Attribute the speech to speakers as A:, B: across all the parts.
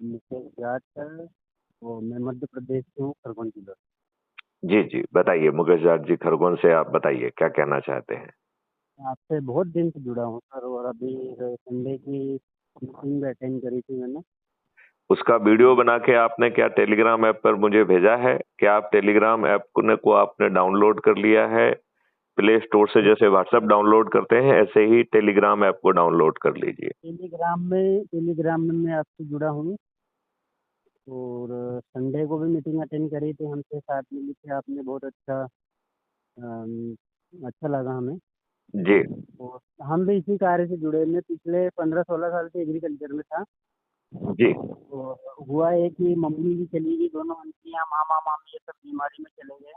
A: मुकेश जाट है। वो मैं मध्य प्रदेश से हूँ, खरगोन जिला।
B: जी जी, बताइए मुकेश जाट जी, खरगोन से। आप बताइए क्या कहना चाहते हैं।
A: आपसे बहुत दिन से जुड़ा हूँ सर, और अभी संडे की मीटिंग भी अटेंड करी थी मैंने।
B: उसका वीडियो बना के आपने क्या टेलीग्राम ऐप पर मुझे भेजा है? क्या आप टेलीग्राम ऐप को आपने डाउनलोड कर लिया है? प्ले स्टोर से जैसे व्हाट्सएप डाउनलोड करते हैं, ऐसे ही टेलीग्राम ऐप को डाउनलोड कर लीजिए।
A: टेलीग्राम में मैं आपसे जुड़ा हूँ। और संडे को भी मीटिंग अटेंड करी थी, हमसे साथ मिली थी आपने, बहुत अच्छा। अच्छा लगा हमें।
B: जी
A: और हम भी इसी कार्य से जुड़े, मैं पिछले 15-16 साल से एग्रीकल्चर में था।
B: जी
A: तो हुआ है कि मम्मी भी चली गई, दोनों आंटियाँ, मामा मामी ये सब बीमारी में चले गए।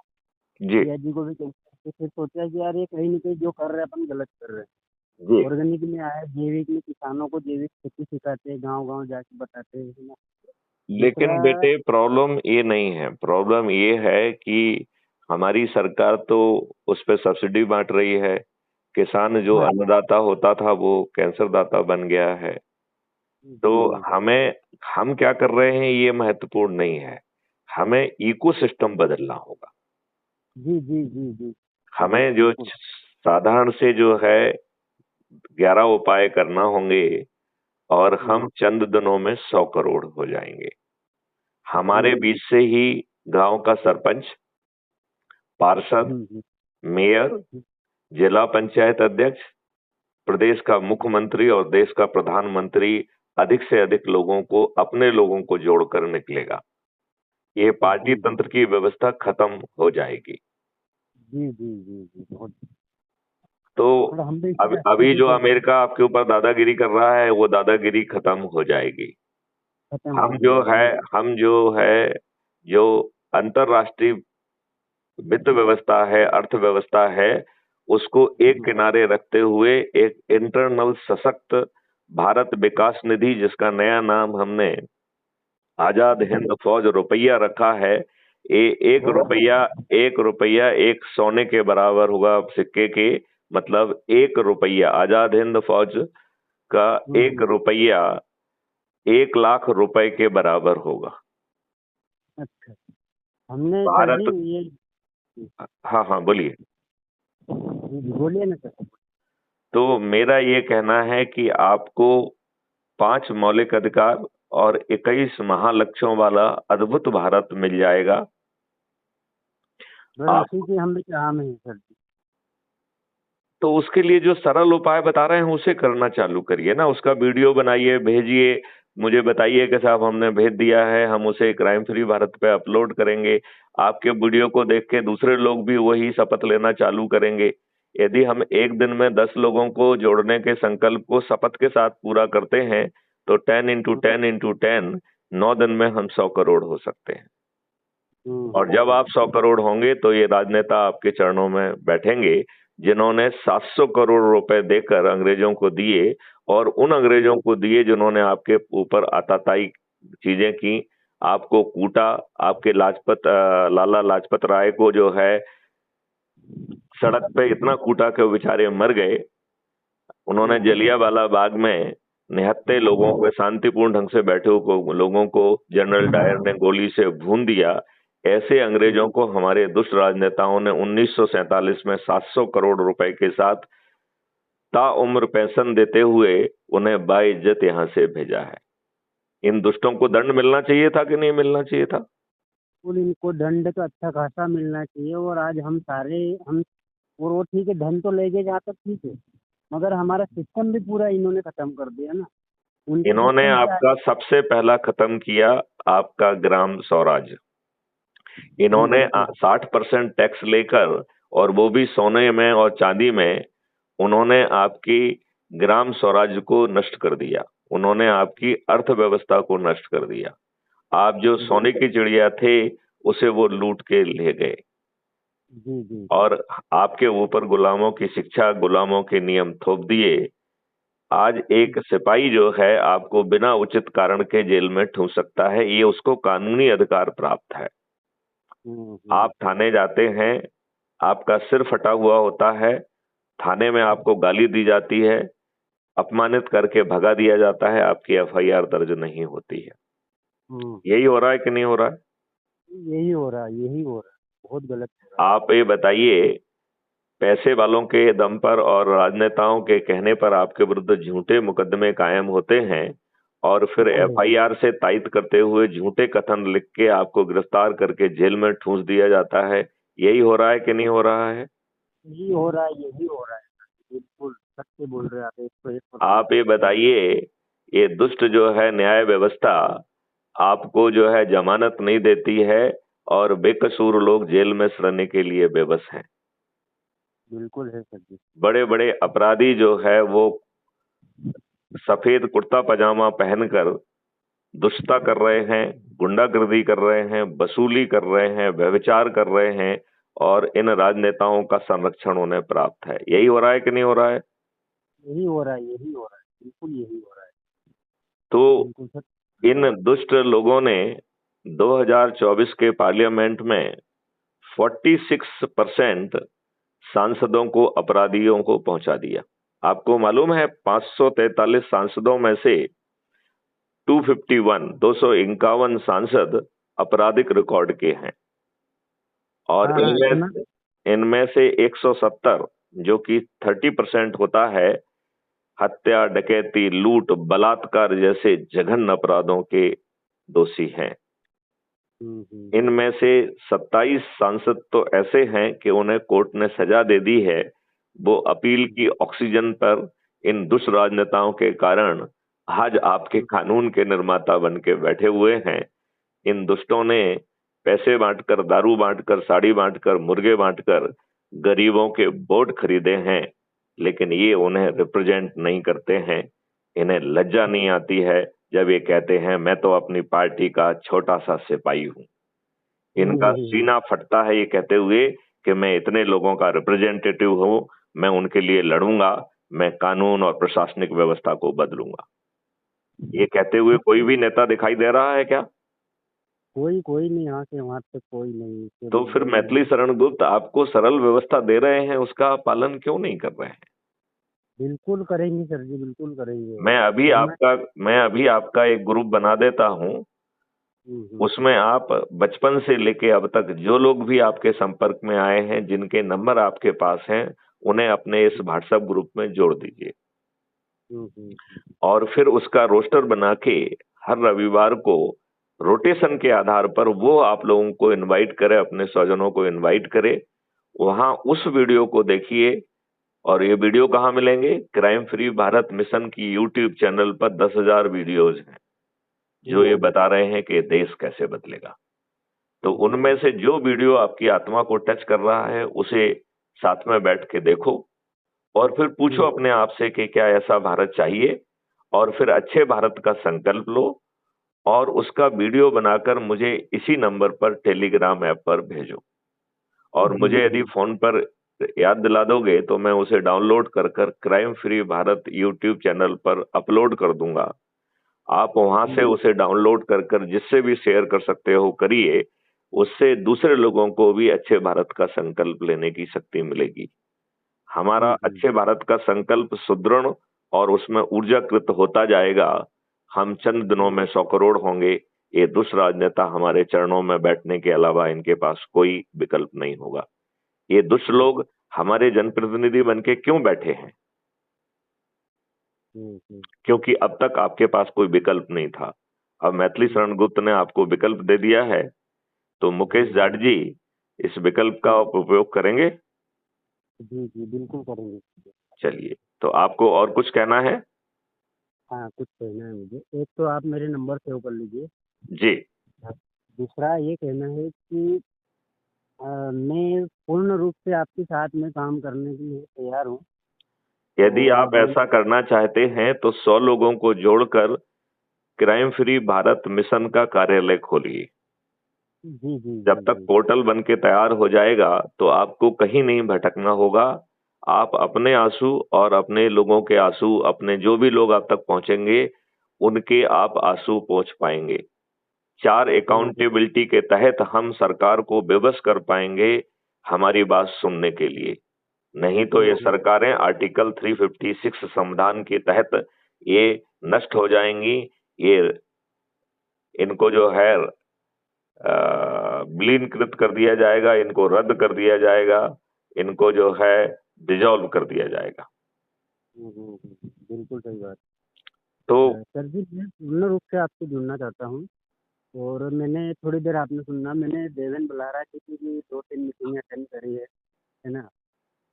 B: जी
A: भैया जी को भी कैंसर, फिर सोचा कि यार ये कहीं ना कहीं जो कर रहे हैं अपन गलत कर रहे
B: जी।
A: हैं। ऑर्गेनिक में आया, जैविक में किसानों को जैविक खेती सिखाते हैं, गांव गांव जाके बताते हैं, है ना।
B: लेकिन
A: दूसरा।
B: बेटे, प्रॉब्लम ये नहीं है। प्रॉब्लम ये है कि हमारी सरकार तो उस पर सब्सिडी बांट रही है। किसान जो
A: हाँ
B: अन्नदाता होता था वो कैंसर दाता बन गया है। तो
A: जी जी
B: हम क्या कर रहे हैं ये महत्वपूर्ण नहीं है। हमें इकोसिस्टम बदलना होगा।
A: जी जी जी जी।
B: हमें जो
A: बिल्कुल।
B: साधारण से जो है 11 उपाय करना होंगे, और
A: हम्म,
B: हम चंद दिनों में 100 करोड़ हो जाएंगे।
A: जी
B: हमारे
A: जी।
B: बीच से ही गांव का सरपंच, पार्षद,
A: हम्म।
B: मेयर, जिला पंचायत अध्यक्ष, प्रदेश का मुख्यमंत्री और देश का प्रधानमंत्री अधिक से अधिक लोगों को, अपने लोगों को जोड़कर निकलेगा। ये पार्टी
A: जी जी
B: तंत्र की व्यवस्था खत्म हो जाएगी।
A: जी जी जी जी। बहुत।
B: तो
A: थोड़ा हम भी इसी
B: अब
A: रास्ते
B: अभी
A: पे
B: जो
A: चल रहे हैं।
B: अमेरिका आपके ऊपर दादागिरी कर रहा है, वो दादागिरी खत्म हो जाएगी।
A: खत्म
B: हम
A: हो
B: जो
A: जाएगी,
B: है
A: ये बात।
B: हम जो है जो अंतरराष्ट्रीय वित्त व्यवस्था है, अर्थव्यवस्था है, उसको एक
A: हम्म,
B: किनारे रखते हुए एक इंटरनल सशक्त भारत विकास निधि, जिसका नया नाम हमने आजाद हिंद फौज रुपया रखा है। ये एक
A: बहुत
B: रुपया,
A: बढ़िया।
B: 1 रुपया एक सोने के बराबर होगा सिक्के के। मतलब 1 रुपया आजाद हिंद फौज का, एक
A: हम्म।
B: रुपया 1 लाख रुपए के बराबर होगा।
A: अच्छा। हमने सर जी
B: भारत।
A: ये।
B: हाँ हाँ, बोलिए।
A: जी जी, बोलिए ना सर।
B: तो मेरा ये कहना है कि आपको 5 मौलिक अधिकार और 21 महालक्ष्यों वाला अद्भुत भारत मिल जाएगा।
A: बस
B: आप
A: उसी की हम भी चाह में हैं सर जी।
B: तो उसके लिए जो सरल उपाय बता रहे हैं उसे करना चालू करिए ना। उसका वीडियो बनाइए, भेजिए, मुझे बताइए कि साहब हमने भेज दिया है, हम उसे क्राइम फ्री भारत पे अपलोड करेंगे। आपके वीडियो को देख के दूसरे लोग भी वही शपथ लेना चालू करेंगे। यदि हम एक दिन में 10 लोगों को जोड़ने के संकल्प को शपथ के साथ पूरा करते हैं, तो 10 × 10 × 10, 9 दिन में हम 100 करोड़ हो सकते हैं। और जब आप 100 करोड़ होंगे तो ये राजनेता आपके चरणों में बैठेंगे, जिन्होंने 700 करोड़ रुपए देकर अंग्रेजों को दिए, और उन अंग्रेजों को दिए जिन्होंने आपके ऊपर आताताई चीजें की, आपको कूटा। आपके लाला लाजपत राय को जो है सड़क पे इतना कूटा कि वो बेचारे मर गए। उन्होंने जलियांवाला बाग में निहत्थे लोगों को, शांतिपूर्ण ढंग से बैठे हुए लोगों को जनरल डायर ने गोली से भून दिया। ऐसे अंग्रेजों को हमारे दुष्ट राजनेताओं ने 1947 में 700 करोड़ रुपए के साथ ताउम्र पेंशन देते हुए उन्हें बाइज्जत यहां से भेजा है। इन दुष्टों को दंड मिलना चाहिए था कि नहीं मिलना चाहिए था?
A: बिल्कुल, इनको दंड तो अच्छा खासा मिलना चाहिए। और आज हम सारे हम, और वो ठीक है, धन तो ले गए जहाँ तक ठीक है, मगर हमारा सिस्टम भी पूरा इन्होंने खत्म कर दिया ना। उनके
B: इन्होंने
A: सिस्टम से
B: आपका सबसे पहला खत्म किया, आपका ग्राम स्वराज।
A: जी
B: इन्होंने
A: बिल्कुल।
B: 60% टैक्स लेकर, और वो भी सोने में और चांदी में, उन्होंने आपकी ग्राम स्वराज को नष्ट कर दिया। उन्होंने आपकी अर्थव्यवस्था को नष्ट कर दिया। आप जो
A: जी
B: सोने की चिड़िया थे, उसे वो लूट के ले गए।
A: जी जी
B: और आपके ऊपर गुलामों की शिक्षा, गुलामों के नियम थोप दिए। आज एक सिपाही जो है आपको बिना उचित कारण के जेल में ठूंस सकता है, ये उसको कानूनी अधिकार प्राप्त है। आप थाने जाते हैं, आपका सिर फटा हुआ होता है, थाने में आपको गाली दी जाती है, अपमानित करके भगा दिया जाता है, आपकी एफआईआर दर्ज नहीं होती है। यही हो रहा है कि नहीं हो रहा है?
A: यही हो रहा है, यही हो रहा है, बहुत गलत हो रहा
B: आप ये बताइए, पैसे वालों के दम पर और राजनेताओं के कहने पर आपके विरुद्ध झूठे मुकदमे कायम होते हैं और फिर
A: है।
B: एफआईआर से तायद करते हुए झूठे कथन लिख के आपको गिरफ्तार करके जेल में ठूंस दिया जाता है। यही हो रहा है कि नहीं हो रहा है?
A: यही हो रहा है, यही हो रहा है। बिल्कुल सत्य बोल रहे हैं आप, 101%।
B: आप ये बताइए, ये दुष्ट जो है न्याय व्यवस्था आपको जो है जमानत नहीं देती है और बेकसूर लोग जेल में सड़ने के लिए बेबस हैं।
A: बिल्कुल है सर जी।
B: बड़े बड़े अपराधी जो है वो सफेद कुर्ता पजामा पहनकर दुष्टता कर रहे हैं, गुंडागर्दी कर रहे हैं, वसूली कर रहे हैं, व्यभिचार कर रहे हैं और इन राजनेताओं का संरक्षण उन्हें प्राप्त है। यही हो रहा है कि नहीं हो रहा है?
A: यही हो रहा है, यही हो रहा है, बिल्कुल यही हो रहा है।
B: तो
A: बिल्कुल सर।
B: इन दुष्ट लोगों ने 2024 के पार्लियामेंट में 46% सांसदों को अपराधियों को पहुंचा दिया। आपको मालूम है 543 सांसदों में से 251 सांसद आपराधिक रिकॉर्ड के हैं और
A: हाँ हाँ, सुना।
B: इनमें से 170 जो कि 30% होता है, हत्या, डकैती, लूट, बलात्कार जैसे जघन्य अपराधों के दोषी हैं। इनमें से 27 सांसद तो ऐसे हैं कि उन्हें कोर्ट ने सजा दे दी है। वो अपील की ऑक्सीजन पर इन दुष्ट राजनेताओं के कारण आज आपके कानून के निर्माता बन के बैठे हुए हैं। इन दुष्टों ने पैसे बांटकर, दारू बांटकर, साड़ी बांटकर, मुर्गे बांटकर गरीबों के वोट खरीदे हैं, लेकिन ये उन्हें रिप्रेजेंट नहीं करते हैं। इन्हें लज्जा नहीं आती है जब ये कहते हैं मैं तो अपनी पार्टी का छोटा सा सिपाही हूं। इनका सीना फटता है ये कहते हुए कि मैं इतने लोगों का रिप्रेजेंटेटिव हूं, मैं उनके लिए लड़ूंगा, मैं कानून और प्रशासनिक व्यवस्था को बदलूंगा। ये कहते हुए कोई भी नेता दिखाई दे रहा है क्या?
A: कोई कोई नहीं, यहाँ से वहां तक कोई नहीं,
B: तो
A: केवल
B: फिर
A: वही है।
B: मैथिली शरण गुप्त आपको सरल व्यवस्था दे रहे हैं, उसका पालन क्यों नहीं कर रहे हैं?
A: बिल्कुल करेंगे सर जी, बिल्कुल करेंगे।
B: मैं अभी
A: करना।
B: आपका मैं अभी आपका एक ग्रुप बना देता हूं।
A: हम्म।
B: उसमें आप बचपन से लेके अब तक जो लोग भी आपके संपर्क में आए हैं, जिनके नंबर आपके पास हैं, उन्हें अपने इस व्हाट्सएप ग्रुप में जोड़ दीजिए और फिर उसका रोस्टर बना के हर रविवार को रोटेशन के आधार पर वो आप लोगों को इनवाइट करे, अपने स्वजनों को इनवाइट करे, वहां उस वीडियो को देखिए। और ये वीडियो कहाँ मिलेंगे? क्राइम फ्री भारत मिशन की यूट्यूब चैनल पर 10,000 वीडियोज हैं जो ये बता रहे हैं कि देश कैसे बदलेगा। तो उनमें से जो वीडियो आपकी आत्मा को टच कर रहा है उसे साथ में बैठ के देखो और फिर पूछो अपने आप से कि क्या ऐसा भारत चाहिए, और फिर अच्छे भारत का संकल्प लो और उसका वीडियो बनाकर मुझे इसी नंबर पर टेलीग्राम ऐप पर भेजो। और मुझे यदि फोन पर याद दिला दोगे तो मैं उसे डाउनलोड कर कर crime free Bharat YouTube channel पर अपलोड कर दूंगा। आप वहां से उसे डाउनलोड कर कर जिससे भी शेयर कर सकते हो करिए। उससे दूसरे लोगों को भी अच्छे भारत का संकल्प लेने की शक्ति मिलेगी। हमारा अच्छे भारत का संकल्प सुदृढ़ और उसमें ऊर्जाकृत होता जाएगा। हम चंद दिनों में 100 करोड़ होंगे। ये दुष्ट राजनेता हमारे चरणों में बैठने के अलावा इनके पास कोई विकल्प नहीं होगा। ये दुष्ट लोग हमारे जनप्रतिनिधि बन के क्यों बैठे हैं? क्योंकि अब तक आपके पास कोई विकल्प नहीं था। अब मैथिली शरण गुप्त ने आपको विकल्प दे दिया है, तो मुकेश जाट जी इस विकल्प का आप उपयोग करेंगे?
A: जी जी, बिल्कुल करेंगे।
B: चलिए, तो आपको और कुछ कहना है?
A: हाँ, कुछ कहना है मुझे। एक तो आप मेरे नंबर सेव कर लीजिए।
B: जी।
A: दूसरा ये कहना है कि मैं पूर्ण रूप से आपके साथ में काम करने के लिए तैयार हूँ।
B: यदि
A: और
B: आप ऐसा करना चाहते हैं तो 100 लोगों को जोड़कर क्राइम फ्री भारत मिशन का कार्यालय खोलिए।
A: जी जी
B: जब तक पोर्टल बन के तैयार हो जाएगा तो आपको कहीं नहीं भटकना होगा। आप अपने आंसू और अपने लोगों के आंसू, अपने जो भी लोग आप तक पहुंचेंगे उनके आप आंसू पहुंच पाएंगे। 4 अकाउंटेबिलिटी के तहत हम सरकार को विवश कर पाएंगे हमारी बात सुनने के लिए। नहीं तो ये सरकारें आर्टिकल 356 संविधान के तहत ये नष्ट हो जाएंगी। ये इनको जो है विलीनकृत कर दिया जाएगा, इनको रद्द कर दिया जाएगा, इनको जो है डिजॉल्व कर दिया जाएगा।
A: बिल्कुल सही बात।
B: तो
A: सर जी, मैं पूर्ण रूप से आपसे जुड़ना चाहता हूँ। और मैंने थोड़ी देर आपने सुनना, मैंने देवेंद्र बलारा जी की भी 2-3 मीटिंग अटेंड करी है ना,
B: देखो,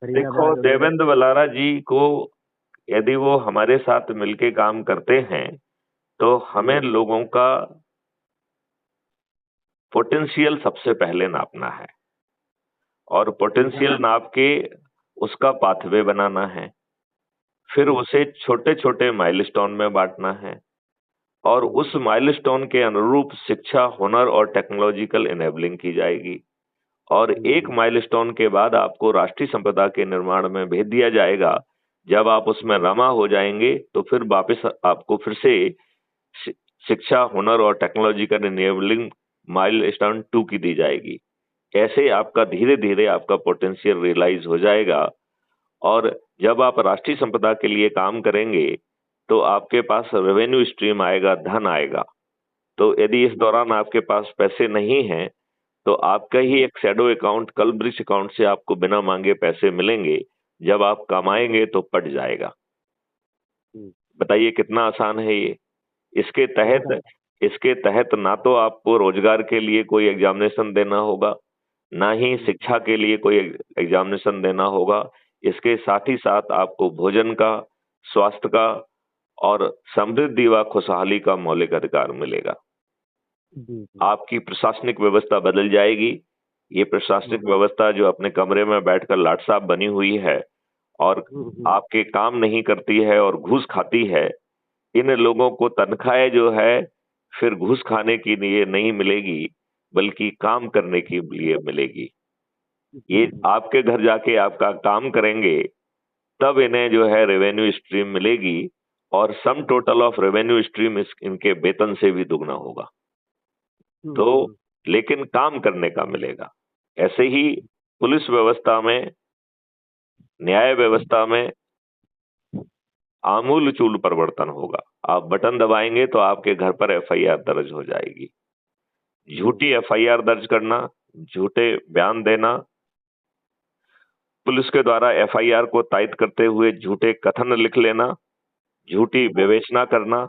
A: फरीदाबाद वगैरह।
B: देवेंद्र बलारा जी को यदि वो हमारे साथ मिलके काम करते हैं तो हमें लोगों का पोटेंशियल सबसे पहले नापना है, और पोटेंशियल नाप के उसका पाथवे बनाना है, फिर उसे छोटे छोटे माइलस्टोन में बांटना है, और उस माइलस्टोन के अनुरूप शिक्षा, हुनर और टेक्नोलॉजिकल इनेबलिंग की जाएगी, और एक माइलस्टोन के बाद आपको राष्ट्रीय संपदा के निर्माण में भेज दिया जाएगा। जब आप उसमें रमा हो जाएंगे तो फिर वापस आपको फिर से शिक्षा, हुनर और टेक्नोलॉजिकल इनेबलिंग माइलस्टोन 2 की दी जाएगी। ऐसे आपका धीरे धीरे आपका पोटेंशियल रियलाइज हो जाएगा, और जब आप राष्ट्रीय संपदा के लिए काम करेंगे तो आपके पास रेवेन्यू स्ट्रीम आएगा, धन आएगा। तो यदि इस दौरान आपके पास पैसे नहीं हैं तो आपका ही एक शैडो अकाउंट, कलब्रिज अकाउंट से आपको बिना मांगे पैसे मिलेंगे। जब आप कमाएंगे तो पट जाएगा। बताइए कितना आसान है ये। इसके तहत इसके तहत ना तो आपको रोजगार के लिए कोई एग्जामिनेशन देना होगा, ना ही शिक्षा के लिए कोई एग्जामिनेशन देना होगा। इसके साथ ही साथ आपको भोजन का, स्वास्थ्य का और समृद्धि व खुशहाली का मौलिक अधिकार मिलेगा। आपकी प्रशासनिक व्यवस्था बदल जाएगी। ये प्रशासनिक व्यवस्था जो अपने कमरे में बैठकर लाट साहब बनी हुई है और आपके काम नहीं करती है और घूस खाती है, इन लोगों को तनख्वाहें जो है फिर घूस खाने के लिए नहीं मिलेगी, बल्कि काम करने के लिए मिलेगी। ये आपके घर जाके आपका काम करेंगे, तब इन्हें जो है रेवेन्यू स्ट्रीम मिलेगी, और sum total of revenue stream इनके वेतन से भी दुगना होगा। तो लेकिन काम करने का मिलेगा। ऐसे ही पुलिस व्यवस्था में, न्याय व्यवस्था में आमूल चूल परिवर्तन होगा। आप बटन दबाएंगे तो आपके घर पर एफआईआर दर्ज हो जाएगी। झूठी एफआईआर दर्ज करना, झूठे बयान देना, पुलिस के द्वारा एफआईआर को तायद करते हुए झूठे कथन लिख लेना, झूठी विवेचना करना,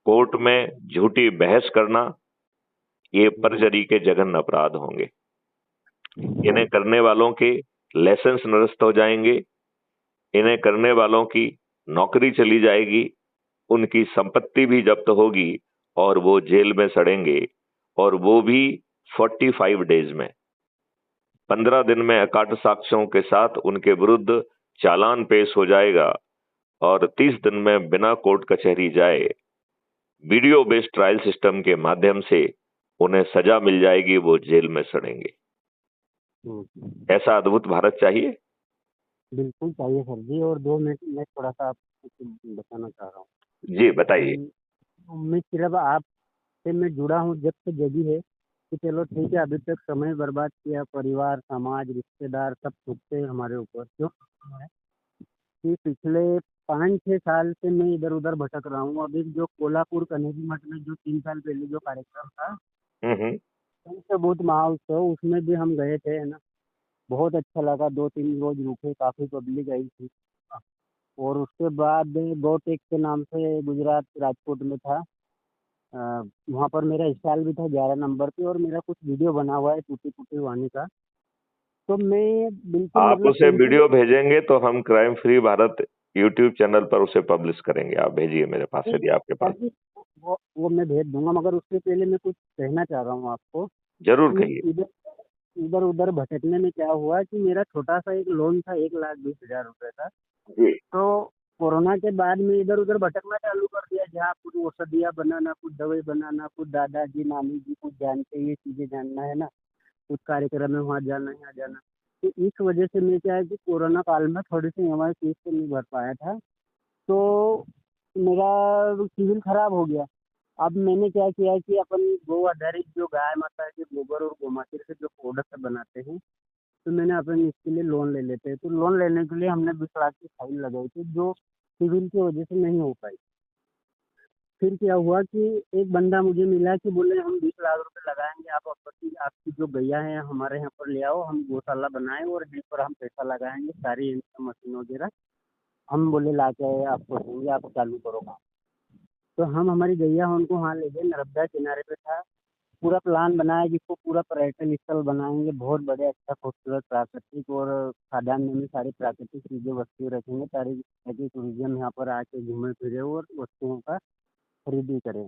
B: कोर्ट में झूठी बहस करना, ये परजरी के जघन्य अपराध होंगे। इन्हें करने वालों के लाइसेंस निरस्त हो जाएंगे, इन्हें करने वालों की नौकरी चली जाएगी, उनकी संपत्ति भी जब्त होगी, और वो जेल में सड़ेंगे, और वो भी 45 डेज में। 15 दिन में अकाट साक्ष्यों के साथ उनके विरुद्ध चालान पेश हो जाएगा, और 30 दिन में बिना कोर्ट कचहरी जाए वीडियो बेस्ड ट्रायल सिस्टम के माध्यम से उन्हें सजा मिल जाएगी, वो जेल में सड़ेंगे। ऐसा अद्भुत भारत चाहिए।
A: बिल्कुल चाहिए सर जी। और 2 मिनट में थोड़ा सा आपको बताना चाह रहा हूँ।
B: जी बताइए।
A: मैं सिर्फ आपसे मैं जुड़ा हूँ जब से जगी है कि चलो ठीक है, अभी तक समय बर्बाद किया, परिवार, समाज, रिश्तेदार सब थूकते हैं हमारे ऊपर। क्यों है कि पिछले 5-6 साल से मैं इधर उधर भटक रहा हूँ। अभी जो कोल्हापुर कनेरी मठ में जो 3 साल पहले जो कार्यक्रम था, बहुत महोत्सव, उसमें भी हम गए थे, है ना। बहुत अच्छा लगा, 2-3 रोज रुके, काफी पब्लिक आई थी। और उसके बाद गोटेक के नाम से गुजरात राजकोट में था, वहाँ पर मेरा स्टॉल भी था 11 नंबर पे, और मेरा कुछ वीडियो बना हुआ है टूटी फूटी वाणी का। तो मैं बिल्कुल
B: आप
A: मतलब
B: उसे वीडियो भेजेंगे तो हम crime free Bharat YouTube channel पर उसे पब्लिश करेंगे। आप भेजिए मेरे पास, यदि आपके पास।
A: वो मैं भेज दूंगा, मगर उससे पहले मैं कुछ कहना चाह रहा हूँ आपको।
B: जरूर कहिए।
A: इधर उधर भटकने में क्या हुआ कि मेरा छोटा सा एक लोन था 1,20,000 रुपए का।
B: जी।
A: तो कोरोना के बाद में इधर उधर भटकना चालू कर दिया, जहाँ कुछ औषधियाँ बनाना, कुछ दवाई बनाना, कुछ दादाजी नानी जी कुछ जानते, ये चीजें जानना है ना, कुछ कार्यक्रम में वहाँ जाना, यहाँ जाना। तो इस वजह से मैं क्या है कि कोरोना काल में थोड़ी सी हमारी फीस तो नहीं भर पाया था, तो मेरा सिविल खराब हो गया। अब मैंने क्या किया कि अपन गो आधारित जो गाय माता के गोबर और गोमात्र से जो प्रोडक्ट बनाते हैं, तो मैंने अपन इसके लिए लोन ले लेते हैं। तो लोन लेने के लिए हमने 20 लाख की फाइल लगाई थी, जो सिविल की वजह से नहीं हो पाई। फिर क्या हुआ कि एक बंदा मुझे मिला कि बोले हम 20 लाख रुपए लगाएंगे, आप आपकी जो गैया है हमारे यहाँ पर ले आओ, हम गौशाला बनाए और इस पर हम पैसा लगाएंगे, सारी मशीन वगैरह हम बोले ला के आपको देंगे, आप चालू करो काम। तो हम हमारी गैया उनको वहाँ ले गए, नर्मदा किनारे पे था। पूरा प्लान बनाया जिसको पूरा पर्यटन स्थल बनाएंगे, बहुत बड़े अच्छा खूबसूरत प्राकृतिक और खाद्यान्न में सारी प्राकृतिक चीजें वस्तुएं रखेंगे, ताकि टूरिज्म यहाँ पर आके घूमे फिरे और वस्तुओं का खरीदी करे।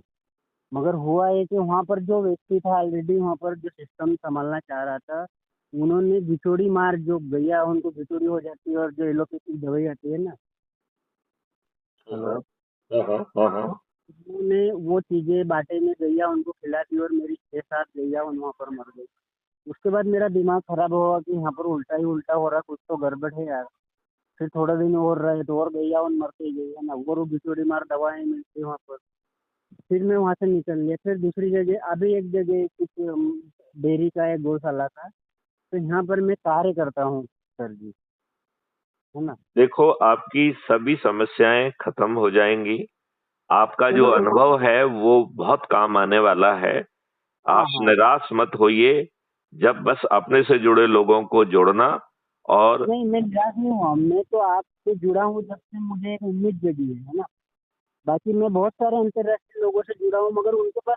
A: मगर हुआ है कि वहाँ पर जो व्यक्ति था ऑलरेडी वहाँ पर जो सिस्टम संभालना चाह रहा था, उन्होंने बिचौड़ी मार, जो गैया उनको बिचौड़ी हो जाती है और जो एलोपैथिक दवाई आती है ना, हेलो, उन्होंने वो चीजें बाटे में गैया उनको खिला दी और मेरी 6-7 गैया वहाँ पर मर गई। उसके बाद मेरा दिमाग खराब हुआ कि यहाँ पर उल्टा ही उल्टा हो रहा, कुछ तो गड़बड़ है यार। फिर थोड़ा दिन और रहे तो और गैया उन मरते ही गई है ना, और वो बिचौड़ी मार दवाएं मिलती वहाँ पर। फिर मैं वहाँ से निकल लिया, फिर दूसरी जगह अभी एक जगह कुछ डेयरी का एक गौशाला था, तो यहाँ पर मैं कार्य करता हूँ सर जी, है ना।
B: देखो, आपकी सभी समस्याएं खत्म हो जाएंगी। आपका जो
A: चलो एक,
B: अनुभव है वो बहुत काम आने वाला है।
A: हाँ
B: आप
A: हाँ,
B: निराश मत होइए। जब बस अपने से जुड़े लोगों को जोड़ना और
A: नहीं मैं निराश नहीं हुआ, मैं तो आपसे जुड़ा हूँ जब से मुझे एक उम्मीद जगी है ना। बाकी मैं बहुत सारे अंतर्राष्ट्रीय लोगों से जुड़ा हूँ, मगर उनके पास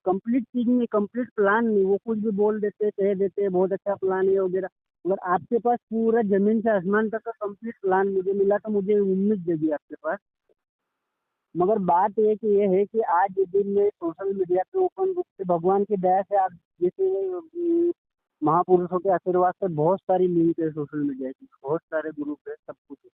A: कंप्लीट चीज नहीं, कंप्लीट प्लान नहीं, वो कुछ भी बोल देते कह देते बहुत अच्छा प्लान है वगैरह। मगर आपके पास पूरा जमीन से आसमान तक का कंप्लीट प्लान मुझे मिला, तो मुझे उम्मीद जगी आपके पास। मगर बात ये कि ये है कि आज के दिन में सोशल मीडिया पे ओपन रूप से भगवान की दया से आप जैसे महापुरुषों के आशीर्वाद से बहुत सारी लिंक है सोशल मीडिया की, बहुत सारे ग्रुप है, सब कुछ है।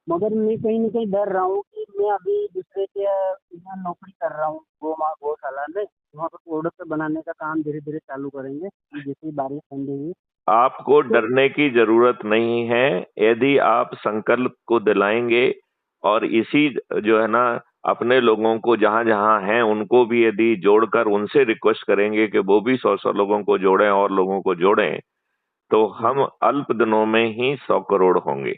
A: मगर मैं कहीं ना कहीं डर रहा हूँ कि मैं अभी दूसरे के यहाँ नौकरी कर रहा हूँ, गौशाला में, वहाँ पर प्रोडक्ट बनाने का काम धीरे धीरे चालू करेंगे जैसे ही बारिश ठंडी हुई।
B: आपको
A: तो
B: डरने की जरूरत नहीं है। यदि आप संकल्प को दिलाएंगे और इसी जो है ना, अपने लोगों को जहां जहां हैं उनको भी यदि जोड़कर उनसे रिक्वेस्ट करेंगे कि वो भी 100-100 लोगों को जोड़ें और लोगों को जोड़ें, तो
A: जी
B: हम अल्प दिनों में ही 100 करोड़ होंगे।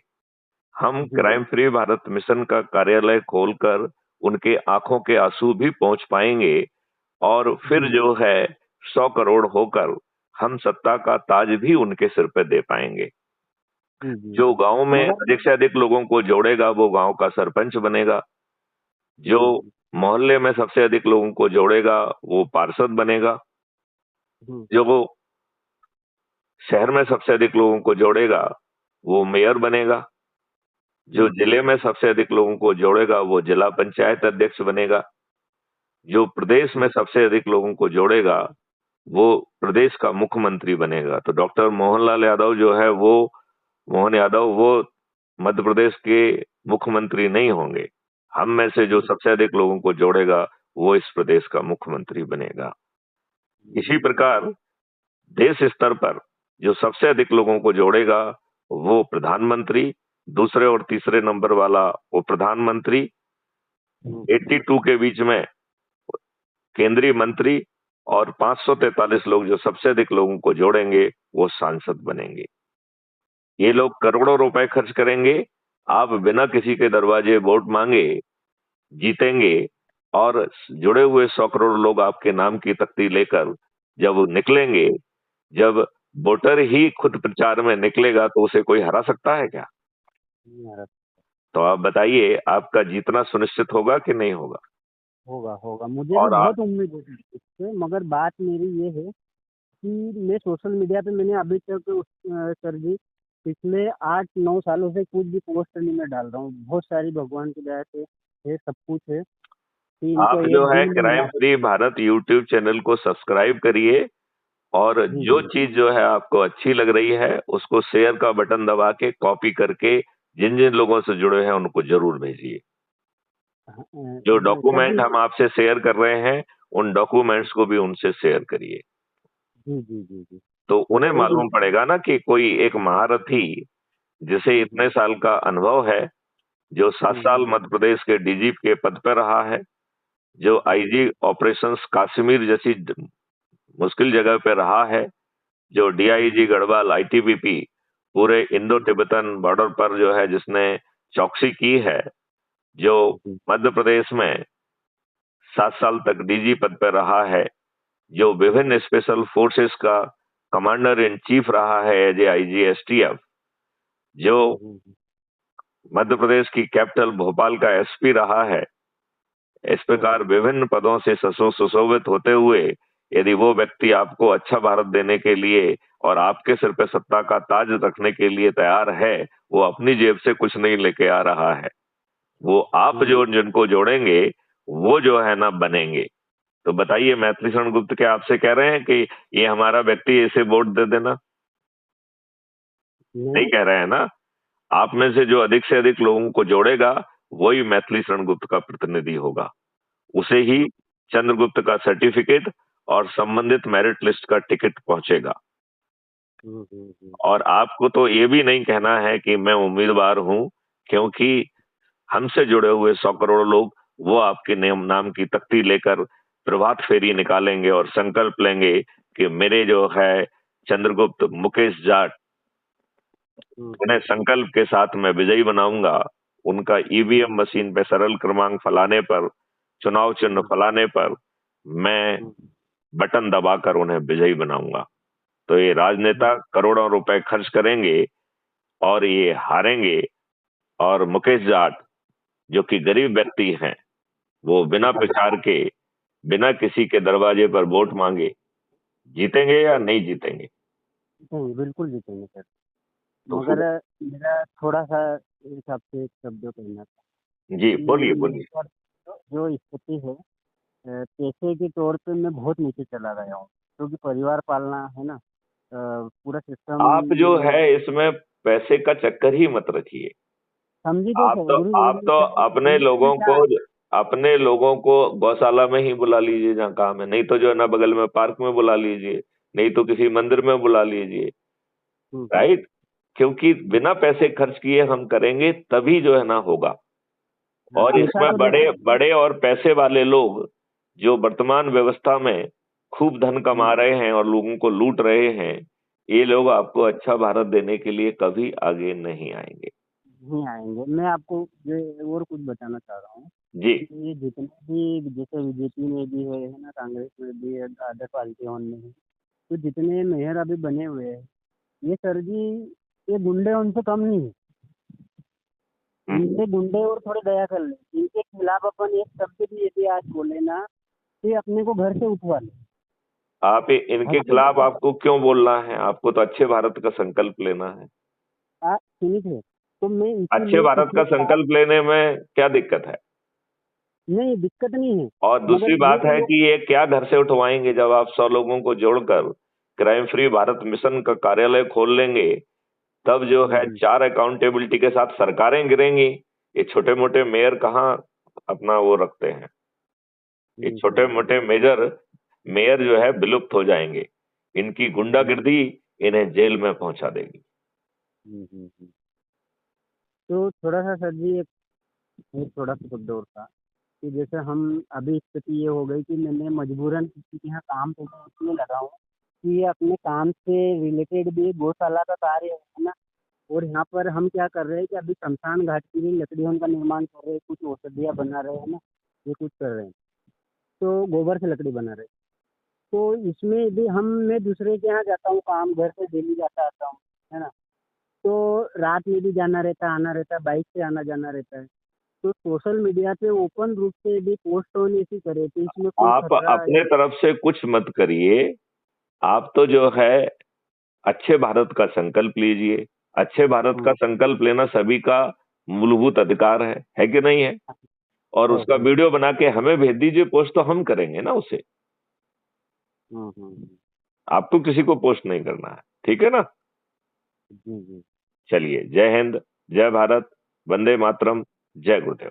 B: हम
A: जी
B: क्राइम फ्री भारत मिशन का कार्यालय खोलकर उनके आंखों के आंसू भी पहुंच पाएंगे और फिर
A: जी
B: जो है 100 करोड़ होकर हम सत्ता का ताज भी उनके सिर पे दे पाएंगे।
A: जी जी
B: जो गांव में
A: मगर
B: अधिक से अधिक लोगों को जोड़ेगा वो गांव का सरपंच बनेगा। जो
A: जी जी
B: मोहल्ले में सबसे अधिक लोगों को जोड़ेगा वो पार्षद बनेगा।
A: जी
B: जो वो शहर में सबसे अधिक लोगों को जोड़ेगा वो मेयर बनेगा। जो
A: जी
B: जिले में सबसे अधिक लोगों को जोड़ेगा वो जिला पंचायत अध्यक्ष बनेगा। जो प्रदेश में
A: जी
B: सबसे अधिक लोगों को जोड़ेगा वो प्रदेश का मुख्यमंत्री बनेगा। तो डॉक्टर मोहनलाल यादव जो है वो मोहन यादव वो मध्य प्रदेश के मुख्यमंत्री नहीं होंगे। हम में से जो
A: जी
B: सबसे अधिक लोगों को जोड़ेगा वो इस प्रदेश का मुख्यमंत्री बनेगा। इसी प्रकार देश स्तर पर जो सबसे अधिक लोगों को जोड़ेगा वो प्रधानमंत्री, दूसरे और तीसरे नंबर वाला वो प्रधानमंत्री,
A: जी
B: 82 के बीच में केंद्रीय मंत्री और 543 लोग जो सबसे अधिक लोगों को जोड़ेंगे वो सांसद बनेंगे। ये लोग करोड़ों रुपए खर्च करेंगे। आप बिना किसी के दरवाजे वोट मांगे जीतेंगे और जुड़े हुए 100 करोड़ लोग आपके नाम की तख्ती लेकर जब निकलेंगे, जब वोटर ही खुद प्रचार में निकलेगा तो उसे कोई हरा सकता है क्या?
A: जी,
B: तो आप बताइए, आपका जीतना सुनिश्चित होगा कि नहीं होगा?
A: होगा होगा, मुझे भी
B: और
A: बहुत उम्मीद है इससे। मगर बात मेरी ये है कि मैं सोशल मीडिया पे मैंने अभी तक सर जी पिछले 8-9 सालों से कुछ भी पोस्ट नहीं मैं डाल रहा हूँ, बहुत सारी भगवान की दया से है, सब कुछ है कि इनको
B: आप जो
A: एक
B: है
A: दिन में
B: क्राइम
A: हिला दे।
B: फ्री भारत यूट्यूब चैनल को सब्सक्राइब करिए और
A: जी
B: जो
A: जी
B: चीज जो है आपको अच्छी लग रही है उसको शेयर का बटन दबा के कॉपी करके जिन जिन लोगों से जुड़े हैं उनको जरूर भेजिए।
A: हाँ,
B: जो
A: सर
B: डॉक्यूमेंट
A: जी
B: हम आपसे शेयर कर रहे हैं उन डॉक्यूमेंट्स को भी उनसे शेयर करिए।
A: जी जी जी जी
B: तो उन्हें
A: एक
B: मालूम पड़ेगा ना कि कोई एक महारथी जिसे
A: जी
B: इतने साल का अनुभव है, जो 7 साल
A: जी
B: मध्य प्रदेश के डीजीपी के पद पर रहा है, जो
A: जी
B: आईजी ऑपरेशंस काश्मीर जैसी मुश्किल जगह पे रहा है, जो
A: जी
B: डीआईजी गढ़वाल आईटीबीपी पूरे इंडो
A: जी
B: तिब्बतन बॉर्डर पर जो है जिसने चौकसी की है, जो
A: जी
B: मध्य प्रदेश में 7 साल तक डीजी पद पर रहा है, जो विभिन्न स्पेशल फोर्सेस का कमांडर इन चीफ रहा है एज ए आईजी एसटीएफ, जो मध्य प्रदेश की कैपिटल भोपाल का एसपी रहा है। इस प्रकार विभिन्न पदों से सुशोभित होते हुए यदि वो व्यक्ति आपको अच्छा भारत देने के लिए और आपके सिर पे सत्ता का ताज रखने के लिए तैयार है, वो अपनी जेब से कुछ नहीं लेके आ रहा है, वो आप जो जिनको जोड़ेंगे वो जो है ना बनेंगे। तो बताइए, मैथिली शरण गुप्त क्या आपसे कह रहे हैं कि ये हमारा व्यक्ति इसे वोट दे देना? नहीं कह रहे हैं ना। आप में से जो अधिक से अधिक लोगों को जोड़ेगा वही मैथिली शरण गुप्त का प्रतिनिधि होगा, उसे ही चंद्रगुप्त का सर्टिफिकेट और संबंधित मेरिट लिस्ट का टिकट पहुंचेगा। और आपको तो ये भी नहीं कहना है कि मैं उम्मीदवार हूं, क्योंकि हमसे जुड़े हुए 100 करोड़ लोग वो आपके नाम की तख्ती लेकर प्रभात फेरी निकालेंगे और संकल्प लेंगे कि मेरे जो है चंद्रगुप्त मुकेश जाट, उन्हें संकल्प के साथ मैं विजयी बनाऊंगा। उनका ईवीएम मशीन पे सरल क्रमांक फलाने पर, चुनाव चिन्ह फलाने पर मैं बटन दबाकर उन्हें विजयी बनाऊंगा। तो ये राजनेता करोड़ों रुपए खर्च करेंगे और ये हारेंगे, और मुकेश जाट जो कि गरीब व्यक्ति हैं, वो बिना प्रचार के, बिना किसी के दरवाजे पर वोट मांगे जीतेंगे या नहीं जीतेंगे?
A: बिल्कुल जीतेंगे सर। मगर मेरा थोड़ा सा इस हिसाब से एक शब्द कहना था।
B: जी बोलिए बोलिए।
A: जो स्थिति है, पैसे के तौर पे मैं बहुत नीचे चला गया हूँ, क्योंकि परिवार पालना है ना, पूरा सिस्टम।
B: आप जो है इसमें पैसे का चक्कर ही मत रखिए।
A: समझी
B: आप तो अपने लोगों को गौशाला में ही बुला लीजिए जहाँ काम है, नहीं तो जो है ना बगल में पार्क में बुला लीजिए, नहीं तो किसी मंदिर में बुला लीजिए, राइट? क्योंकि बिना पैसे खर्च किए हम करेंगे तभी जो है ना होगा। और इसमें बड़े और पैसे वाले लोग जो वर्तमान व्यवस्था में खूब धन कमा रहे हैं और लोगों को लूट रहे हैं, ये लोग आपको अच्छा भारत देने के लिए कभी आगे नहीं आएंगे।
A: मैं आपको और कुछ बताना चाह रहा हूँ
B: जी।
A: ये जितने भी, जैसे बीजेपी में भी है ना, कांग्रेस में भी, अदर पार्टियों में भी, तो जितने मेयर अभी बने हुए हैं, ये सर जी, ये गुंडे उनसे कम नहीं है। इनसे गुंडे और थोड़े दया कर ले, इनके खिलाफ अपन एक शब्द भी यदि आज बोले ना, तो ये अपने को घर से उठवा ले।
B: आप इनके खिलाफ आपको क्यों बोलना है? आपको तो अच्छे भारत का संकल्प लेना है।
A: सुनिए, तो मैं
B: अच्छे भारत का संकल्प लेने में क्या दिक्कत है?
A: नहीं, दिक्कत नहीं है।
B: और दूसरी बात है कि ये क्या घर से उठवाएंगे? जब आप 100 लोगों को जोड़कर क्राइम फ्री भारत मिशन का कार्यालय खोल लेंगे, तब जो है 4 अकाउंटेबिलिटी के साथ सरकारें गिरेंगी। ये छोटे मोटे मेयर कहाँ अपना वो रखते हैं? ये छोटे मोटे मेयर जो है विलुप्त हो जाएंगे। इनकी गुंडागिर्दी इन्हें जेल में पहुंचा देगी।
A: तो थोड़ा सा सर जी एक थोड़ा सा शब्द और था कि जैसे हम अभी स्थिति ये हो गई कि मैंने मजबूरन किसी के यहाँ काम पे इसलिए लगा हूँ कि ये अपने काम से रिलेटेड भी गौशाला का कार्य है ना, और यहाँ पर हम क्या कर रहे हैं कि अभी शमशान घाट की भी लकड़ियों का निर्माण कर रहे हैं, कुछ औषधियाँ बना रहे हैं ना, ये कुछ कर रहे हैं, तो गोबर से लकड़ी बना रहे हैं। तो इसमें भी मैं दूसरे के यहाँ जाता हूँ काम, घर से डेली जाता आता हूँ, है ना, तो रात में भी जाना रहता है, आना रहता है, बाइक से आना जाना रहता है। तो सोशल मीडिया पे ओपन रूप से भी पोस्ट होने से करे, तो इसमें
B: आप अपने तरफ से कुछ मत करिए। आप तो जो है अच्छे भारत का संकल्प लीजिए। अच्छे भारत का संकल्प लेना सभी का मूलभूत अधिकार है कि नहीं है? और उसका वीडियो बना के हमें भेज दीजिए, पोस्ट तो हम करेंगे ना उसे। आपको किसी को पोस्ट नहीं करना है, ठीक है ना? चलिए, जय हिंद, जय भारत, वंदे मातरम, जय गुरुदेव।